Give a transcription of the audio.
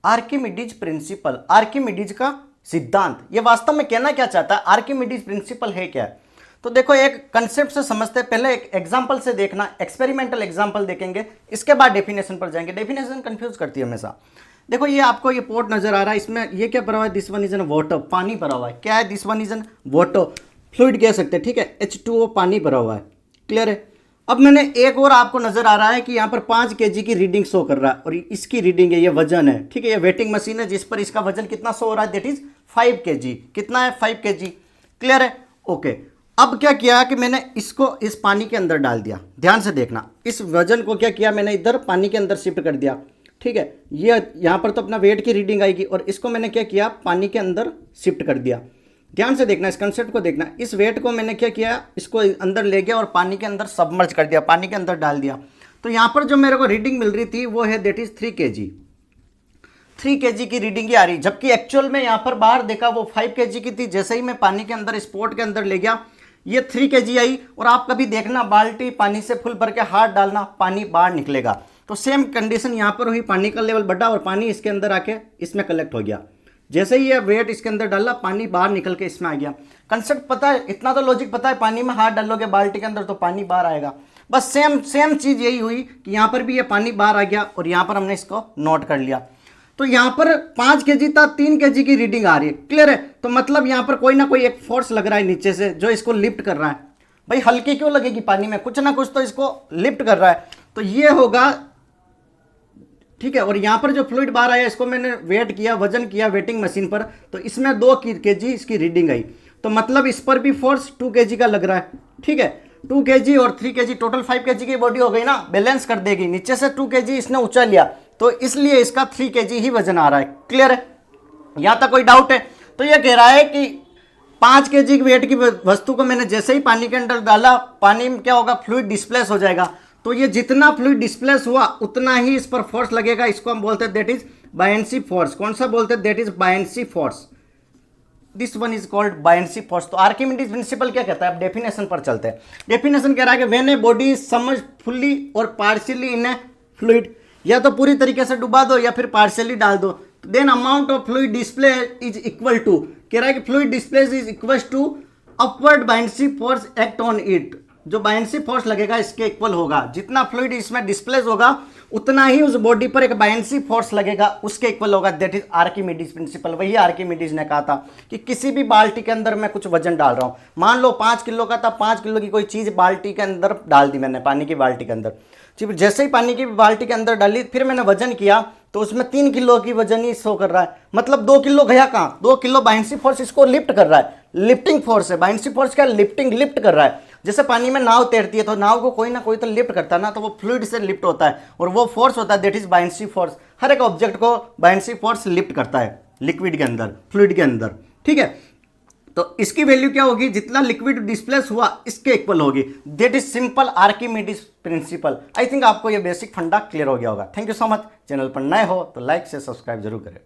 Archimedes principal, Archimedes का सिद्धांत, ये वास्तव में कहना क्या चाहता है, आर्किमिडीज प्रिंसिपल है क्या? तो देखो एक कंसेप्ट से समझते हैं, पहले एक एग्जांपल से देखना, एक्सपेरिमेंटल एग्जांपल देखेंगे, इसके बाद डेफिनेशन पर जाएंगे। डेफिनेशन कंफ्यूज करती है हमेशा। देखो ये आपको ये पोर्ट नजर आ रहा है, इसमें ये क्या भरा हुआ है, this one is an water, पानी भरा हुआ है। क्या है, this one is an water, fluid कह सकते हैं, ठीक है, H2O पानी भरा हुआ है, क्लियर है। अब मैंने एक और आपको नजर आ रहा है कि यहाँ पर 5 kg की रीडिंग शो कर रहा है, और इसकी रीडिंग है, ये वजन है, ठीक है, ये वेटिंग मशीन है जिस पर इसका वजन कितना शो हो रहा है, दैट इज 5 kg। कितना है, 5 kg, क्लियर है, ओके। अब क्या किया कि मैंने इसको इस पानी के अंदर डाल दिया, ध्यान से देखना, इस वजन को क्या किया मैंने, इधर पानी के अंदर शिफ्ट कर दिया, ठीक है। ये यहाँ पर तो अपना वेट की रीडिंग आएगी, और इसको मैंने क्या किया, पानी के अंदर शिफ्ट कर दिया। ध्यान से देखना, इस कंसेप्ट को देखना, इस वेट को मैंने क्या किया, इसको अंदर ले गया और पानी के अंदर सबमर्ज कर दिया, पानी के अंदर डाल दिया। तो यहाँ पर जो मेरे को रीडिंग मिल रही थी वो है दैट इज 3 kg, 3 kg की रीडिंग ही आ रही, जबकि एक्चुअल में यहाँ पर बाहर देखा वो 5 kg की थी। जैसे ही मैं पानी के अंदर, स्पोर्ट के अंदर ले गया, ये 3 kg आई। और आप कभी देखना, बाल्टी पानी से फुल भर के हाथ डालना, पानी बाहर निकलेगा। तो सेम कंडीशन यहाँ पर हुई, पानी का लेवल बढ़ा और पानी इसके अंदर आके इसमें कलेक्ट हो गया। जैसे ही ये वेट इसके अंदर डाला, पानी बाहर निकल के इसमें आ गया। कंसेप्ट पता है, इतना तो लॉजिक पता है, पानी में हाथ डालोगे बाल्टी के अंदर तो पानी बाहर आएगा। बस सेम चीज़ यही हुई कि यहाँ पर भी ये पानी बाहर आ गया, और यहाँ पर हमने इसको नोट कर लिया। तो यहाँ पर 5 kg था, 3 kg की रीडिंग आ रही है, क्लियर है। तो मतलब यहाँ पर कोई ना कोई एक फोर्स लग रहा है नीचे से, जो इसको लिफ्ट कर रहा है। भाई हल्की क्यों लगेगी पानी में, कुछ ना कुछ तो इसको लिफ्ट कर रहा है, तो ये होगा, ठीक है। और यहाँ पर जो फ्लूइड बाहर आया, इसको मैंने वेट किया, वजन किया वेटिंग मशीन पर, तो इसमें 2 kg इसकी रीडिंग आई। तो मतलब इस पर भी फोर्स 2 kg का लग रहा है, ठीक है। 2 kg और 3 kg, टोटल 5 kg की बॉडी हो गई ना, बैलेंस कर देगी। नीचे से 2 kg इसने ऊंचा लिया, तो इसलिए इसका 3 kg ही वजन आ रहा है, क्लियर है। यहाँ तक कोई डाउट है? तो ये कह रहा है कि 5 kg वेट की वस्तु को मैंने जैसे ही पानी के अंदर डाला, पानी में क्या होगा, फ्लूइड डिस्प्लेस हो जाएगा। तो ये जितना फ्लूइड डिस्प्लेस हुआ उतना ही इस पर फोर्स लगेगा। इसको हम बोलते हैं दैट इज बायनेंसी फोर्स। कौन सा बोलते हैं, that is buoyancy force. This one is called buoyancy force. तो आर्किमिडीज प्रिंसिपल क्या कहता है, अब डेफिनेशन पर चलते हैं। डेफिनेशन कह रहा है कि when a body is submerged fully और पार्शियली इन ए फ्लूइड, या तो पूरी तरीके से डुबा दो या फिर पार्शियली डाल दो, then amount of fluid display is equal to, कह रहा है कि fluid display is equal to upward buoyancy force act on it. जो बायनेंसी फोर्स लगेगा इसके इक्वल होगा, जितना फ्लूइड इसमें डिस्प्लेस होगा उतना ही उस बॉडी पर एक बायनेंसी फोर्स लगेगा, उसके इक्वल होगा। That is Archimedes principal. वही आर्किमिडीज ने कहा था कि किसी भी बाल्टी के अंदर मैं कुछ वजन डाल रहा हूं, मान लो 5 किलो का था, 5 किलो की कोई चीज बाल्टी के अंदर डाल दी मैंने, पानी की बाल्टी के अंदर। जैसे ही पानी की बाल्टी के अंदर डाली, फिर मैंने वजन किया तो उसमें 3 किलो की वजन ही शो कर रहा है, मतलब 2 किलो गया कहाँ, 2 किलो बायनेंसी फोर्स इसको लिफ्ट कर रहा है, लिफ्टिंग फोर्स है। बायनेंसी फोर्स क्या, लिफ्ट कर रहा है। जैसे पानी में नाव तैरती है तो नाव को कोई ना कोई तो लिफ्ट करता है ना, तो वो फ्लूइड से लिफ्ट होता है, और वो फोर्स होता है दैट इज बायनेंसी फोर्स। हर एक ऑब्जेक्ट को बायनेंसी फोर्स लिफ्ट करता है, लिक्विड के अंदर, फ्लूइड के अंदर, ठीक है। तो इसकी वैल्यू क्या होगी, जितना लिक्विड डिस्प्लेस हुआ इसके इक्वल होगी। That is simple Archimedes principal. I think आपको ये बेसिक फंडा क्लियर हो गया होगा। Thank you so much. Channel पर नए हो तो लाइक से सब्सक्राइब जरूर करें।